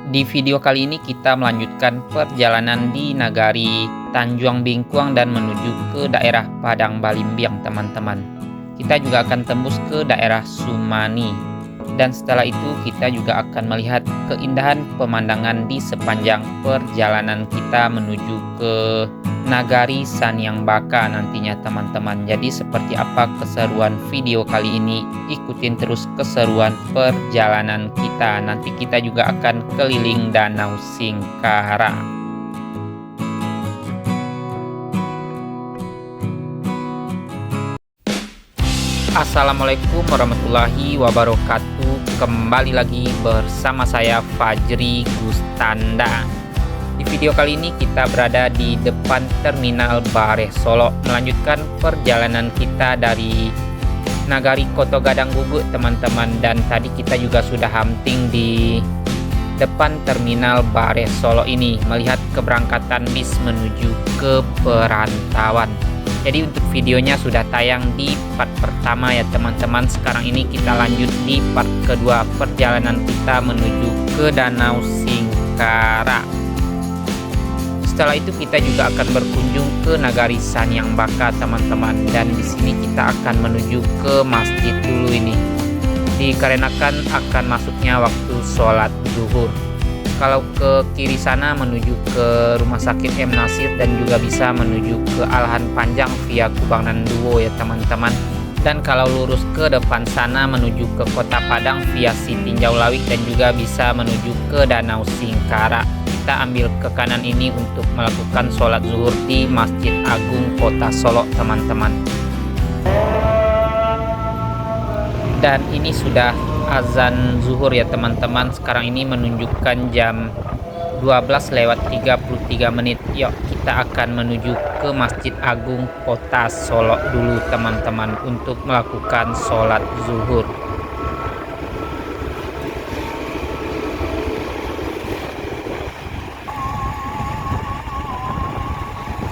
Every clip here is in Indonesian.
Di video kali ini kita melanjutkan perjalanan di Nagari Tanjung Bingkuang dan menuju ke daerah Padang Balimbiang, teman-teman. Kita juga akan tembus ke daerah Sumani. Dan setelah itu kita juga akan melihat keindahan pemandangan di sepanjang perjalanan kita menuju ke Nagari Sanyang Baka nantinya, teman-teman. Jadi seperti apa keseruan video kali ini? Ikutin terus keseruan perjalanan kita. Nanti kita juga akan keliling Danau Singkara. Assalamualaikum warahmatullahi wabarakatuh. Kembali lagi bersama saya Fajri Gustanda. Di video kali ini kita berada di depan Terminal Bare Solo, melanjutkan perjalanan kita dari Nagari Koto Gadang Guguk, teman-teman. Dan tadi kita juga sudah hunting di depan Terminal Bare Solo ini, melihat keberangkatan bis menuju ke perantauan. Jadi untuk videonya sudah tayang di part pertama ya, teman-teman. Sekarang ini kita lanjut di part kedua perjalanan kita menuju ke Danau Singkara. Setelah itu kita juga akan berkunjung ke Nagari Sanyang Baka, teman-teman. Dan di sini kita akan menuju ke masjid dulu ini, dikarenakan akan masuknya waktu sholat zuhur. Kalau ke kiri sana menuju ke Rumah Sakit M. Nasir dan juga bisa menuju ke Alahan Panjang via Kubang Duo ya, teman-teman. Dan kalau lurus ke depan sana menuju ke Kota Padang via Sitinjau Lawik dan juga bisa menuju ke Danau Singkara. Kita ambil ke kanan ini untuk melakukan sholat zuhur di Masjid Agung Kota Solo, teman-teman. Dan ini sudah azan zuhur ya, teman-teman. Sekarang ini menunjukkan jam 12:33. Yuk kita akan menuju ke Masjid Agung Kota Solo dulu, teman-teman, untuk melakukan sholat zuhur.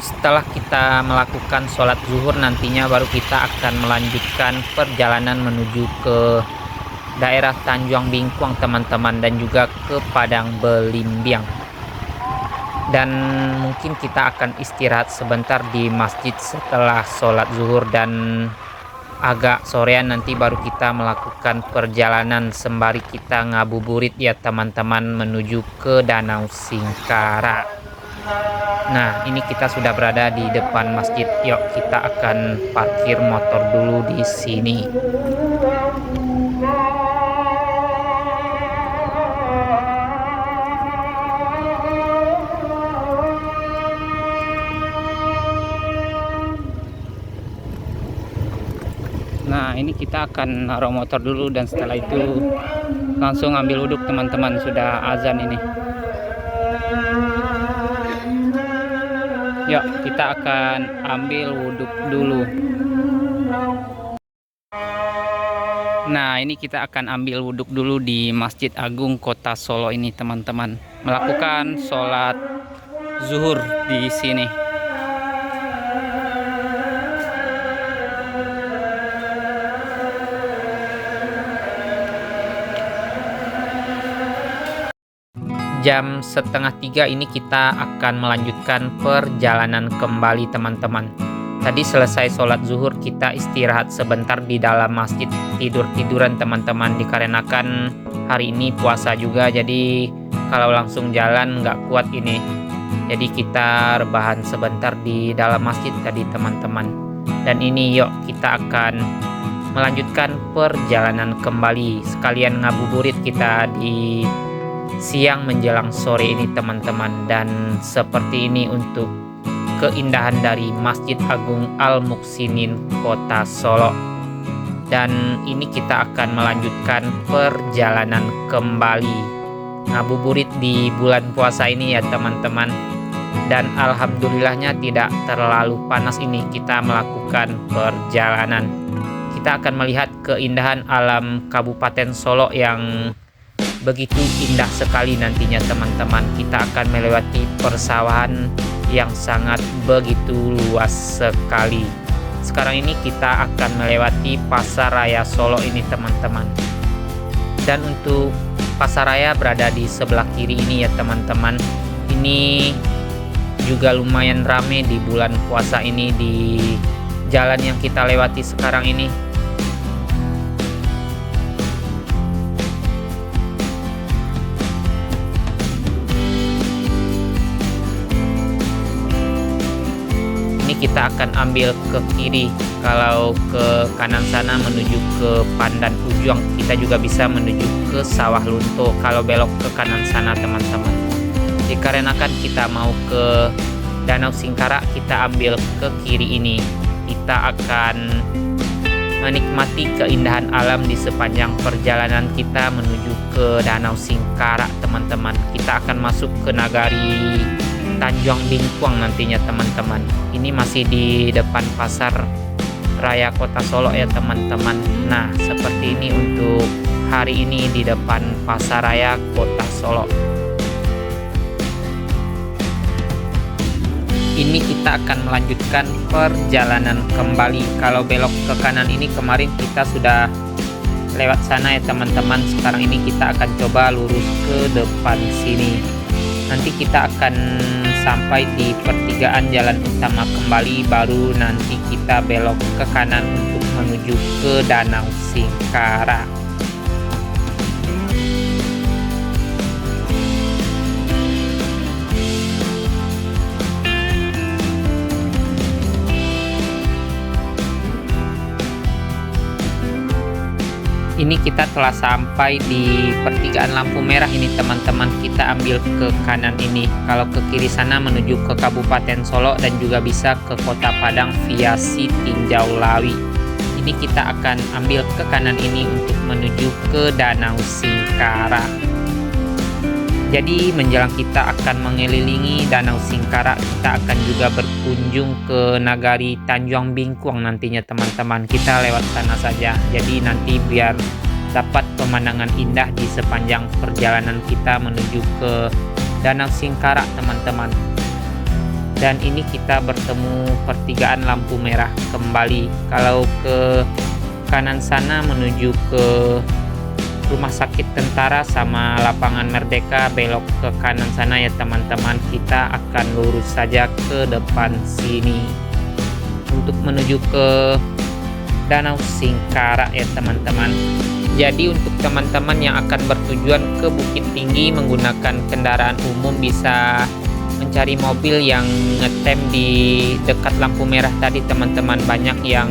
Setelah kita melakukan sholat zuhur, nantinya baru kita akan melanjutkan perjalanan menuju ke daerah Tanjung Bingkuang, teman-teman, dan juga ke Padang Balimbiang. Dan mungkin kita akan istirahat sebentar di masjid setelah sholat zuhur, dan agak sorean nanti baru kita melakukan perjalanan sembari kita ngabuburit ya, teman-teman, menuju ke Danau Singkara. Nah, ini kita sudah berada di depan masjid. Yuk kita akan parkir motor dulu di sini. Nah, ini kita akan naruh motor dulu dan setelah itu langsung ambil wuduk, teman-teman. Sudah azan ini. Yuk kita akan ambil wuduk dulu. Nah, ini kita akan ambil wuduk dulu di Masjid Agung Kota Solo ini, teman-teman. Melakukan sholat zuhur di sini. Jam 2:30 ini kita akan melanjutkan perjalanan kembali, teman-teman. Tadi selesai sholat zuhur, kita istirahat sebentar di dalam masjid, tidur-tiduran, teman-teman, dikarenakan hari ini puasa juga. Jadi kalau langsung jalan nggak kuat ini, jadi kita rebahan sebentar di dalam masjid tadi, teman-teman. Dan ini yuk kita akan melanjutkan perjalanan kembali, sekalian ngabuburit kita di siang menjelang sore ini, teman-teman. Dan seperti ini untuk keindahan dari Masjid Agung Al-Muksinin Kota Solo. Dan ini kita akan melanjutkan perjalanan kembali ngabuburit di bulan puasa ini ya, teman-teman. Dan alhamdulillahnya tidak terlalu panas ini kita melakukan perjalanan. Kita akan melihat keindahan alam Kabupaten Solo yang begitu indah sekali nantinya, teman-teman. Kita akan melewati persawahan yang sangat begitu luas sekali. Sekarang ini kita akan melewati Pasar Raya Solo ini, teman-teman. Dan untuk Pasar raya berada di sebelah kiri ini ya teman-teman. Ini juga lumayan rame di bulan puasa ini di jalan yang kita lewati sekarang ini. Ini kita akan ambil ke kiri. Kalau ke kanan sana menuju ke Pandan Ujung, kita juga bisa menuju ke Sawah Lunto kalau belok ke kanan sana teman-teman. Dikarenakan kita mau ke Danau Singkarak, kita ambil ke kiri ini. Kita akan menikmati keindahan alam di sepanjang perjalanan kita menuju ke Danau Singkarak teman-teman. Kita akan masuk ke nagari Tanjung Bingkuang nantinya teman-teman. Ini masih di depan pasar raya Kota Solo ya teman-teman. Nah, seperti ini untuk hari ini di depan pasar raya Kota Solo. Ini kita akan melanjutkan perjalanan kembali. Kalau belok ke kanan ini kemarin kita sudah lewat sana ya teman-teman. Sekarang ini kita akan coba lurus ke depan sini. Nanti kita akan sampai di pertigaan jalan utama kembali, baru nanti kita belok ke kanan untuk menuju ke Danau Singkarak. Ini kita telah sampai di pertigaan lampu merah ini teman-teman. Kita ambil ke kanan ini. Kalau ke kiri sana menuju ke Kabupaten Solo dan juga bisa ke Kota Padang via Sitinjau Lawi. Ini kita akan ambil ke kanan ini untuk menuju ke Danau Singkarak. Jadi menjelang kita akan mengelilingi Danau Singkarak, kita akan juga berkunjung ke nagari Tanjung Bingkuang nantinya teman-teman. Kita lewat sana saja. Jadi nanti biar dapat pemandangan indah di sepanjang perjalanan kita menuju ke Danau Singkarak teman-teman. Dan ini kita bertemu pertigaan lampu merah kembali. Kalau ke kanan sana menuju ke Rumah Sakit Tentara sama Lapangan Merdeka, belok ke kanan sana ya teman-teman. Kita akan lurus saja ke depan sini untuk menuju ke Danau Singkarak ya teman-teman. Jadi untuk teman-teman yang akan bertujuan ke Bukit Tinggi menggunakan kendaraan umum, bisa mencari mobil yang ngetem di dekat lampu merah tadi teman-teman. Banyak yang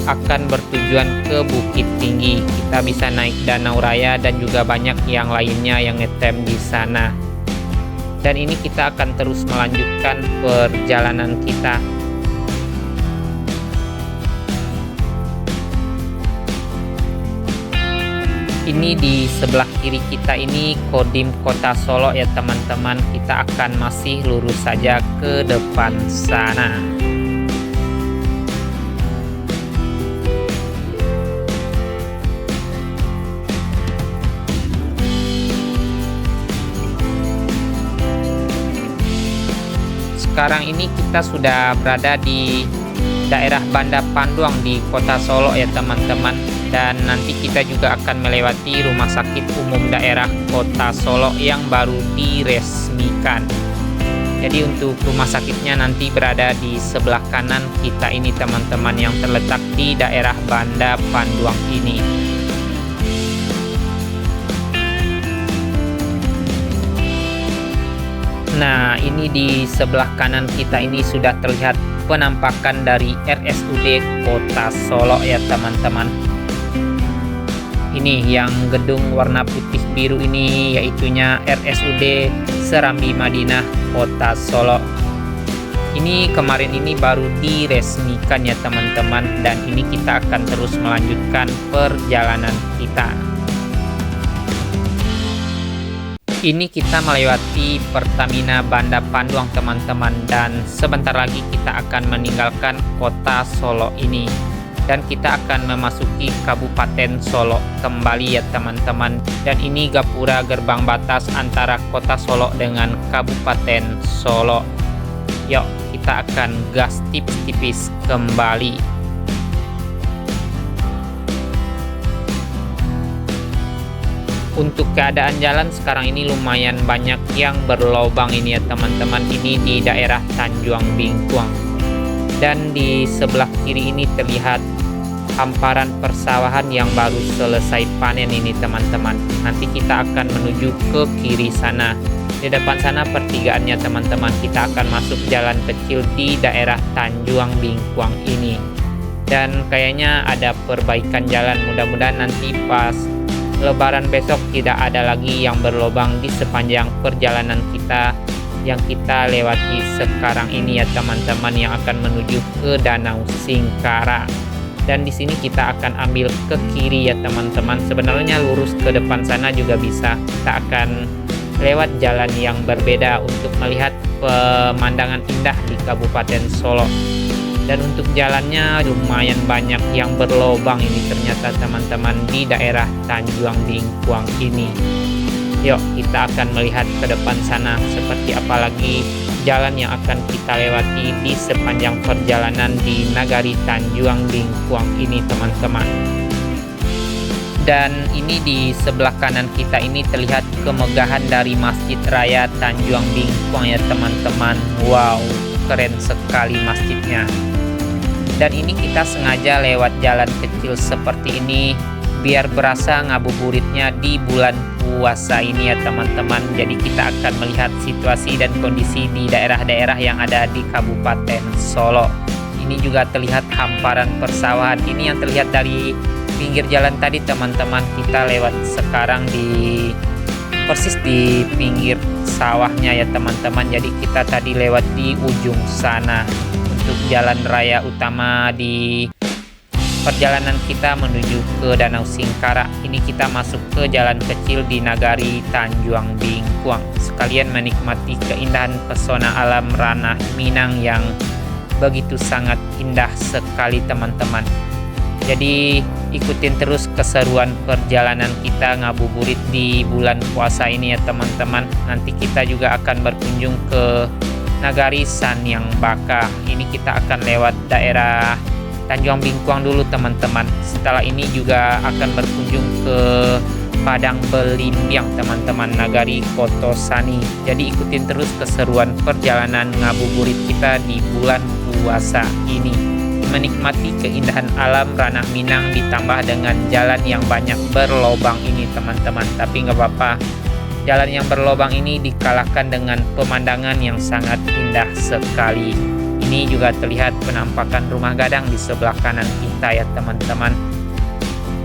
akan bertujuan ke Bukit Tinggi. Kita bisa naik Danau Raya dan juga banyak yang lainnya yang ngetem di sana. Dan ini kita akan terus melanjutkan perjalanan kita. Ini di sebelah kiri kita ini Kodim Kota Solo ya teman-teman. Kita akan masih lurus saja ke depan sana. Sekarang ini kita sudah berada di daerah Banda Panduang di Kota Solo ya teman-teman. Dan nanti kita juga akan melewati Rumah Sakit Umum Daerah Kota Solo yang baru diresmikan. Jadi untuk rumah sakitnya nanti berada di sebelah kanan kita ini teman-teman, yang terletak di daerah Banda Panduang ini. Nah, ini di sebelah kanan kita ini sudah terlihat penampakan dari RSUD Kota Solo ya teman-teman. Ini yang gedung warna putih biru ini yaitunya RSUD Serambi Madinah Kota Solo. Ini kemarin ini baru diresmikan ya teman-teman, dan ini kita akan terus melanjutkan perjalanan kita. Ini kita melewati Pertamina Banda Panduang teman-teman, dan sebentar lagi kita akan meninggalkan Kota Solo ini dan kita akan memasuki Kabupaten Solo kembali ya teman-teman. Dan ini gapura gerbang batas antara Kota Solo dengan Kabupaten Solo. Yuk kita akan gas tipis-tipis kembali. Untuk keadaan jalan sekarang ini lumayan banyak yang berlobang ini ya teman-teman. Ini di daerah Tanjung Bingkuang. Dan di sebelah kiri ini terlihat hamparan persawahan yang baru selesai panen ini teman-teman. Nanti kita akan menuju ke kiri sana. Di depan sana pertigaannya teman-teman. Kita akan masuk jalan kecil di daerah Tanjung Bingkuang ini. Dan kayaknya ada perbaikan jalan. Mudah-mudahan nanti pas Lebaran besok tidak ada lagi yang berlobang di sepanjang perjalanan kita yang kita lewati sekarang ini ya teman-teman, yang akan menuju ke Danau Singkara. Dan di sini kita akan ambil ke kiri ya teman-teman. Sebenarnya lurus ke depan sana juga bisa. Kita akan lewat jalan yang berbeda untuk melihat pemandangan indah di Kabupaten Solo. Dan untuk jalannya lumayan banyak yang berlobang ini ternyata teman-teman di daerah Tanjung Bingkuang ini. Yuk kita akan melihat ke depan sana seperti apa lagi jalan yang akan kita lewati di sepanjang perjalanan di Nagari Tanjung Bingkuang ini teman-teman. Dan ini di sebelah kanan kita ini terlihat kemegahan dari Masjid Raya Tanjung Bingkuang ya teman-teman. Wow, keren sekali masjidnya. Dan ini kita sengaja lewat jalan kecil seperti ini biar berasa ngabuburitnya di bulan puasa ini ya teman-teman. Jadi kita akan melihat situasi dan kondisi di daerah-daerah yang ada di Kabupaten Solo. Ini juga terlihat hamparan persawahan. Ini yang terlihat dari pinggir jalan tadi teman-teman. Kita lewat sekarang persis di pinggir sawahnya ya teman-teman. Jadi kita tadi lewat di ujung sana. Untuk jalan raya utama di perjalanan kita menuju ke Danau Singkara. Ini kita masuk ke jalan kecil di Nagari Tanjung Bingkuang. Sekalian menikmati keindahan pesona alam Ranah Minang yang begitu sangat indah sekali teman-teman. Jadi ikutin terus keseruan perjalanan kita ngabuburit di bulan puasa ini ya teman-teman. Nanti kita juga akan berkunjung ke Nagari Sanyang Baka. Ini kita akan lewat daerah Tanjung Bingkuang dulu teman-teman. Setelah ini juga akan berkunjung ke Padang Belimbiang teman-teman, Nagari Kotosani. Jadi ikutin terus keseruan perjalanan ngabuburit kita di bulan puasa ini. Menikmati keindahan alam Ranah Minang ditambah dengan jalan yang banyak berlobang ini teman-teman. Tapi nggak apa-apa. Jalan yang berlobang ini dikalahkan dengan pemandangan yang sangat indah sekali. Ini juga terlihat penampakan rumah gadang di sebelah kanan kita ya teman-teman.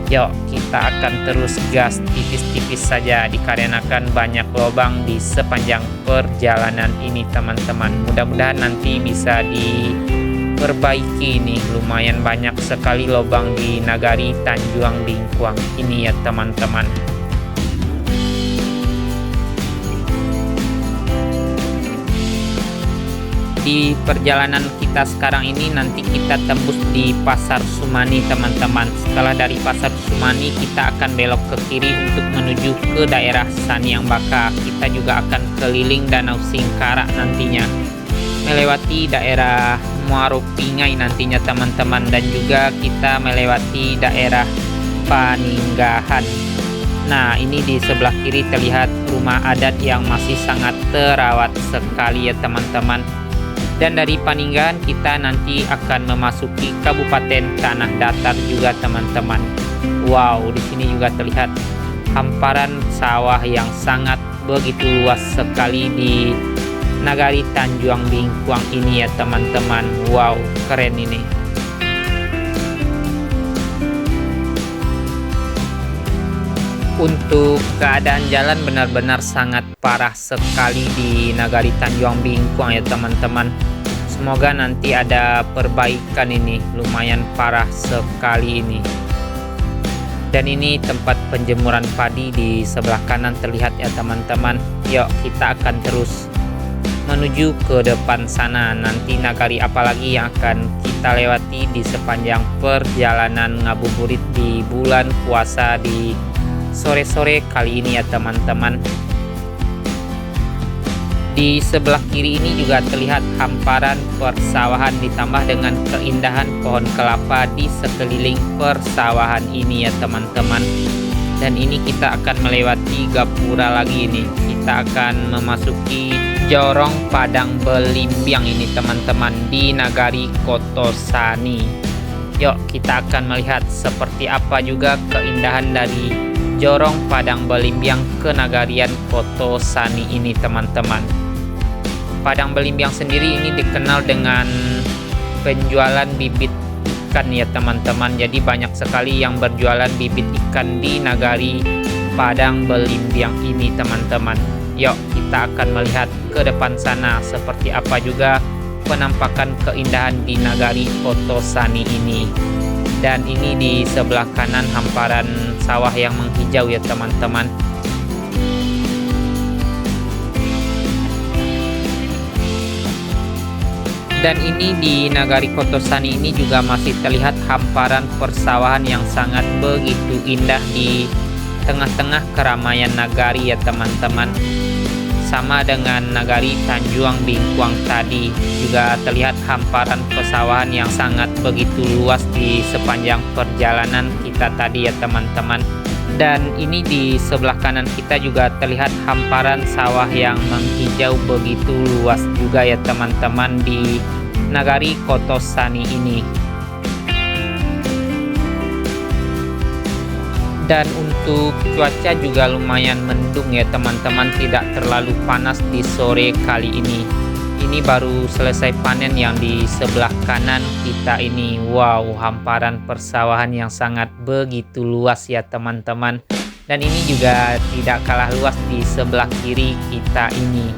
Yuk kita akan terus gas tipis-tipis saja dikarenakan banyak lubang di sepanjang perjalanan ini teman-teman. Mudah-mudahan nanti bisa diperbaiki nih. Lumayan banyak sekali lubang di Nagari Tanjung Bingkuang ini ya teman-teman. Di perjalanan kita sekarang ini nanti kita tembus di Pasar Sumani teman-teman. Setelah dari Pasar Sumani kita akan belok ke kiri untuk menuju ke daerah Sanyang Baka. Kita juga akan keliling Danau Singkara nantinya, melewati daerah Muaro Pingai nantinya teman-teman, dan juga kita melewati daerah Paninggahan. Nah ini di sebelah kiri terlihat rumah adat yang masih sangat terawat sekali ya teman-teman. Dan dari Paninggahan kita nanti akan memasuki Kabupaten Tanah Datar juga teman-teman. Wow, di sini juga terlihat hamparan sawah yang sangat begitu luas sekali di Nagari Tanjung Bingkuang ini ya teman-teman. Wow, keren ini. Untuk keadaan jalan benar-benar sangat parah sekali di Nagari Tanjung Bingkuang ya teman-teman. Semoga nanti ada perbaikan ini, lumayan parah sekali ini. Dan ini tempat penjemuran padi di sebelah kanan terlihat ya teman-teman. Yuk kita akan terus menuju ke depan sana. Nanti nagari apalagi yang akan kita lewati di sepanjang perjalanan ngabuburit di bulan puasa di sore-sore kali ini ya teman-teman. Di sebelah kiri ini juga terlihat hamparan persawahan ditambah dengan keindahan pohon kelapa di sekeliling persawahan ini ya teman-teman. Dan ini kita akan melewati gapura lagi nih. Kita akan memasuki Jorong Padang Belimbiang ini teman-teman, di Nagari Kotosani. Yuk kita akan melihat seperti apa juga keindahan dari Jorong Padang Belimbiang ke Nagarian Kotosani ini teman-teman. Padang Belimbiang sendiri ini dikenal dengan penjualan bibit ikan ya teman-teman. Jadi banyak sekali yang berjualan bibit ikan di Nagari Padang Belimbiang ini teman-teman. Yuk kita akan melihat ke depan sana seperti apa juga penampakan keindahan di Nagari Kotosani ini. Dan ini di sebelah kanan hamparan sawah yang menghijau ya teman-teman. Dan ini di Nagari Kotosani ini juga masih terlihat hamparan persawahan yang sangat begitu indah di tengah-tengah keramaian nagari ya teman-teman. Sama dengan Nagari Tanjuang Bingkuang tadi, juga terlihat hamparan pesawahan yang sangat begitu luas di sepanjang perjalanan kita tadi ya teman-teman. Dan ini di sebelah kanan kita juga terlihat hamparan sawah yang menghijau begitu luas juga ya teman-teman di Nagari Kotosani ini. Dan untuk cuaca juga lumayan mendung ya teman-teman, tidak terlalu panas di sore kali ini. Ini baru selesai panen yang di sebelah kanan kita ini. Wow, hamparan persawahan yang sangat begitu luas ya teman-teman. Dan ini juga tidak kalah luas di sebelah kiri kita ini.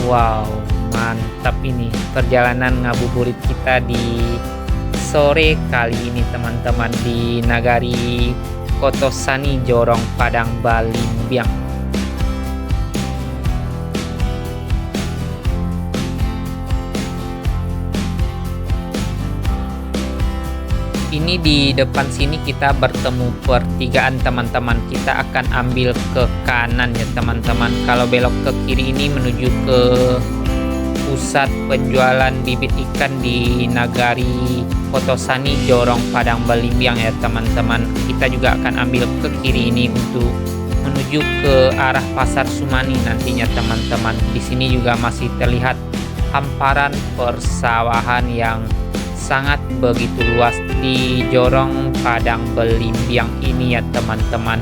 Wow, mantap ini perjalanan ngabuburit kita di sore kali ini teman-teman di Nagari Kotosani Jorong Padang Belimbiang. Ini di depan sini kita bertemu pertigaan teman-teman. Kita akan ambil ke kanan ya teman-teman. Kalau belok ke kiri ini menuju ke pusat penjualan bibit ikan di Nagari Kotosani Jorong Padang Belimbiang ya teman-teman. Kita juga akan ambil ke kiri ini untuk menuju ke arah Pasar Sumani nantinya teman-teman. Di sini juga masih terlihat hamparan persawahan yang sangat begitu luas di Jorong Padang Belimbiang ini ya teman-teman.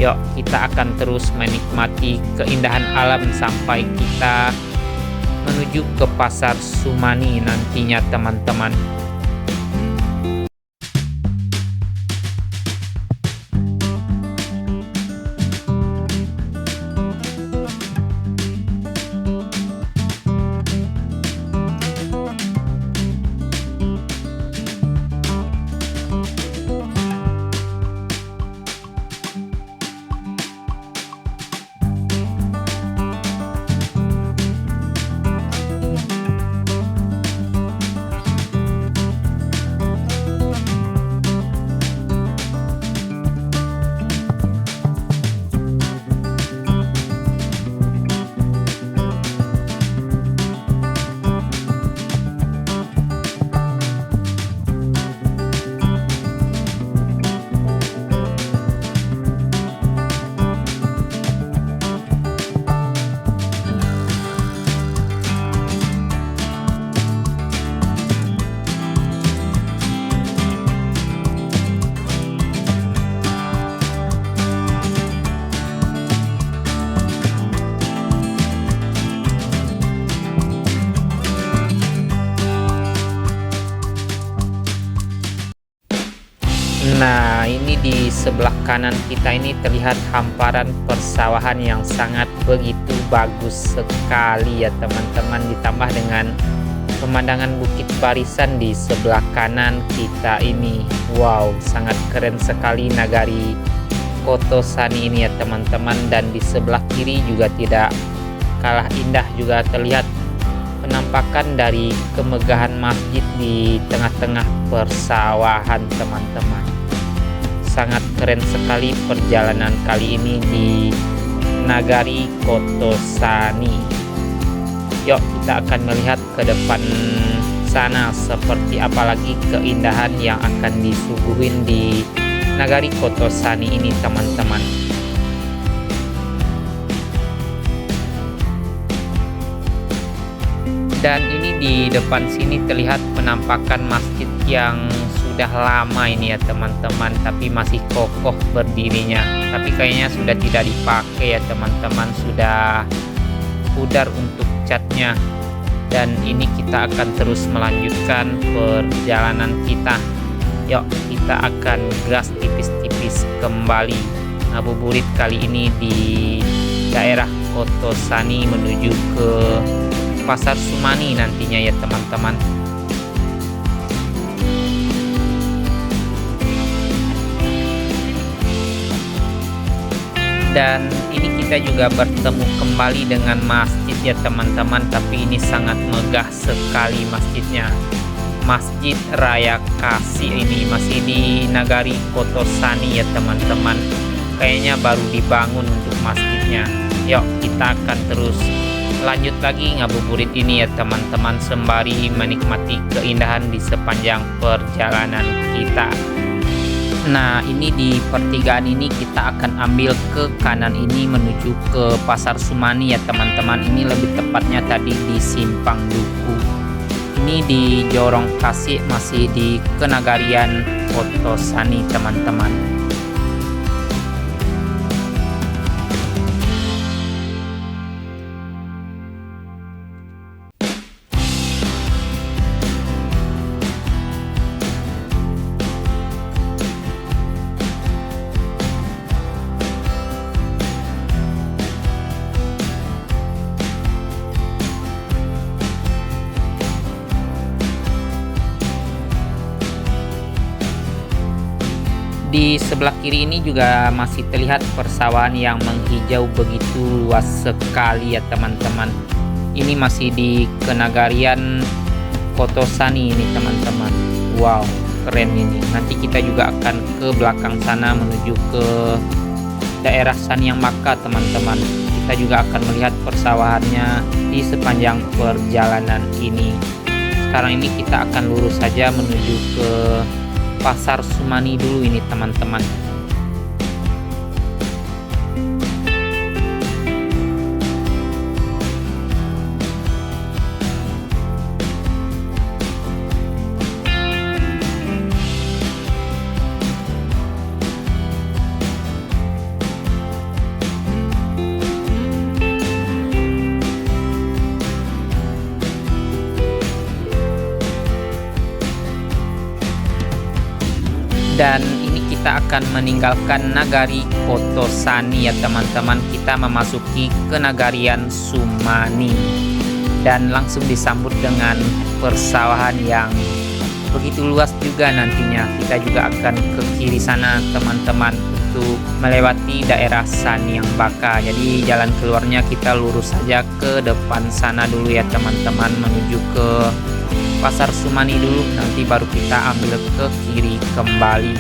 Yuk kita akan terus menikmati keindahan alam sampai kita menuju ke Pasar Sumani nantinya teman-teman. Nah, ini di sebelah kanan kita ini terlihat hamparan persawahan yang sangat begitu bagus sekali ya teman-teman, ditambah dengan pemandangan Bukit Barisan di sebelah kanan kita ini. Wow, sangat keren sekali Nagari Kotosani ini ya teman-teman. Dan di sebelah kiri juga tidak kalah indah, juga terlihat penampakan dari kemegahan masjid di tengah-tengah persawahan teman-teman. Sangat keren sekali perjalanan kali ini di Nagari Kotosani. Yuk kita akan melihat ke depan sana seperti apa lagi keindahan yang akan disuguhin di Nagari Kotosani ini teman-teman. Dan ini di depan sini terlihat penampakan masjid yang sudah lama ini ya teman-teman, tapi masih kokoh berdirinya. Tapi kayaknya sudah tidak dipakai ya teman-teman, sudah pudar untuk catnya. Dan ini kita akan terus melanjutkan perjalanan kita. Yuk kita akan gas tipis-tipis kembali ngabuburit kali ini di daerah Kotosani menuju ke Pasar Sumani nantinya ya teman-teman. Dan ini kita juga bertemu kembali dengan masjid ya teman-teman, tapi ini sangat megah sekali masjidnya. Masjid Raya Kasih ini masih di Nagari Kotosani ya teman-teman. Kayaknya baru dibangun untuk masjidnya. Yuk kita akan terus lanjut lagi ngabuburit ini ya teman-teman, sembari menikmati keindahan di sepanjang perjalanan kita. Nah ini di pertigaan ini kita akan ambil ke kanan ini menuju ke Pasar Sumani ya teman-teman. Ini lebih tepatnya tadi di Simpang Duku. Ini di Jorong Kasih, masih di Kenagarian Kotosani teman-teman. Di sebelah kiri ini juga masih terlihat persawahan yang menghijau begitu luas sekali ya teman-teman. Ini masih di Kenagarian Kotosani ini teman-teman. Wow, keren ini. Nanti kita juga akan ke belakang sana menuju ke daerah Sanyang Maka teman-teman. Kita juga akan melihat persawahannya di sepanjang perjalanan ini. Sekarang ini kita akan lurus saja menuju ke Pasar Sumani dulu ini teman-teman. Dan ini kita akan meninggalkan Nagari Kotosani ya teman-teman. Kita memasuki ke Nagarian Sumani dan langsung disambut dengan persawahan yang begitu luas juga nantinya. Kita juga akan ke kiri sana teman-teman untuk melewati daerah Sanyang Baka. Jadi jalan keluarnya kita lurus saja ke depan sana dulu ya teman-teman, menuju ke Pasar Sumani dulu, nanti baru kita ambil ke kiri kembali.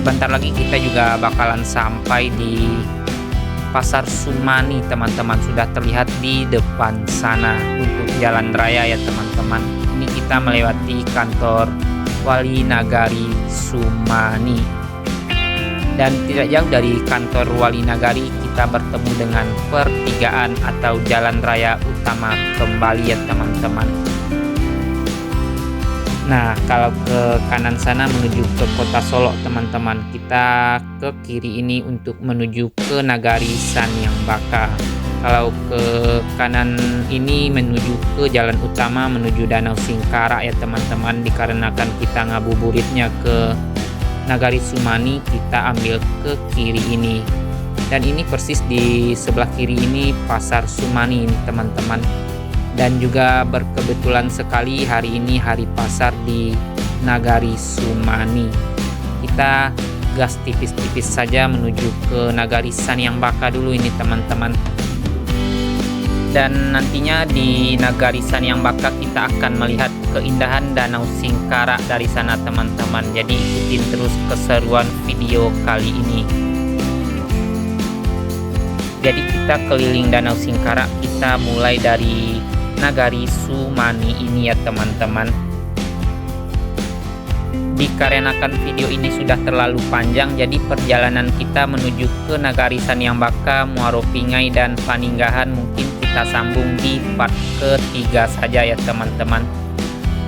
Bentar lagi kita juga bakalan sampai di Pasar Sumani teman-teman. Sudah terlihat di depan sana untuk jalan raya ya teman-teman. Ini kita melewati kantor Wali Nagari Sumani. Dan tidak jauh dari kantor Wali Nagari kita bertemu dengan pertigaan atau jalan raya utama kembali ya teman-teman. Nah, kalau ke kanan sana menuju ke Kota Solo teman-teman, kita ke kiri ini untuk menuju ke Nagari Sanyang Baka. Kalau ke kanan ini menuju ke jalan utama menuju Danau Singkarak ya teman-teman, dikarenakan kita ngabuburitnya ke Nagari Sumani, kita ambil ke kiri ini. Dan ini persis di sebelah kiri ini Pasar Sumani ini teman-teman. Dan juga berkebetulan sekali hari ini hari pasar di Nagari Sumani. Kita gas tipis-tipis saja menuju ke Nagari Sanyang Baka dulu ini teman-teman. Dan nantinya di Nagari Sanyang Baka kita akan melihat keindahan Danau Singkarak dari sana teman-teman. Jadi ikutin terus keseruan video kali ini. Jadi kita keliling Danau Singkarak, kita mulai dari Nagari Sumani ini ya teman-teman. Dikarenakan video ini sudah terlalu panjang, jadi perjalanan kita menuju ke Nagari Saniambaka, Muaro Pingai, dan Paninggahan mungkin kita sambung di part ketiga saja ya teman-teman.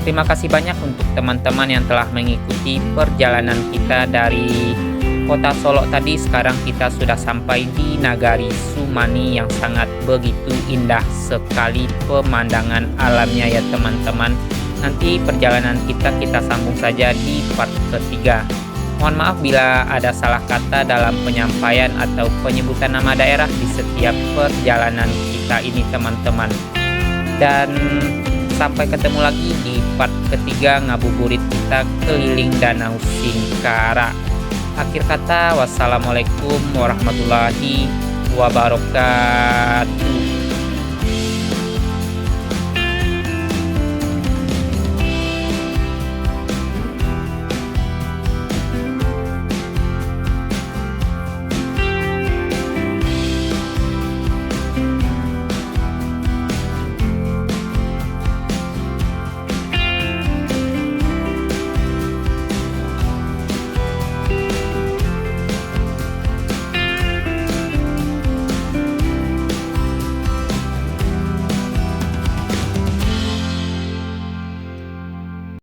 Terima kasih banyak untuk teman-teman yang telah mengikuti perjalanan kita dari kota Solo tadi. Sekarang kita sudah sampai di Nagari Sumani yang sangat begitu indah sekali pemandangan alamnya ya teman-teman. Nanti perjalanan kita sambung saja di part ketiga. Mohon maaf bila ada salah kata dalam penyampaian atau penyebutan nama daerah di setiap perjalanan kita ini teman-teman. Dan sampai ketemu lagi di part ketiga ngabuburit kita keliling Danau Singkara. Akhir kata, wassalamualaikum warahmatullahi wabarakatuh.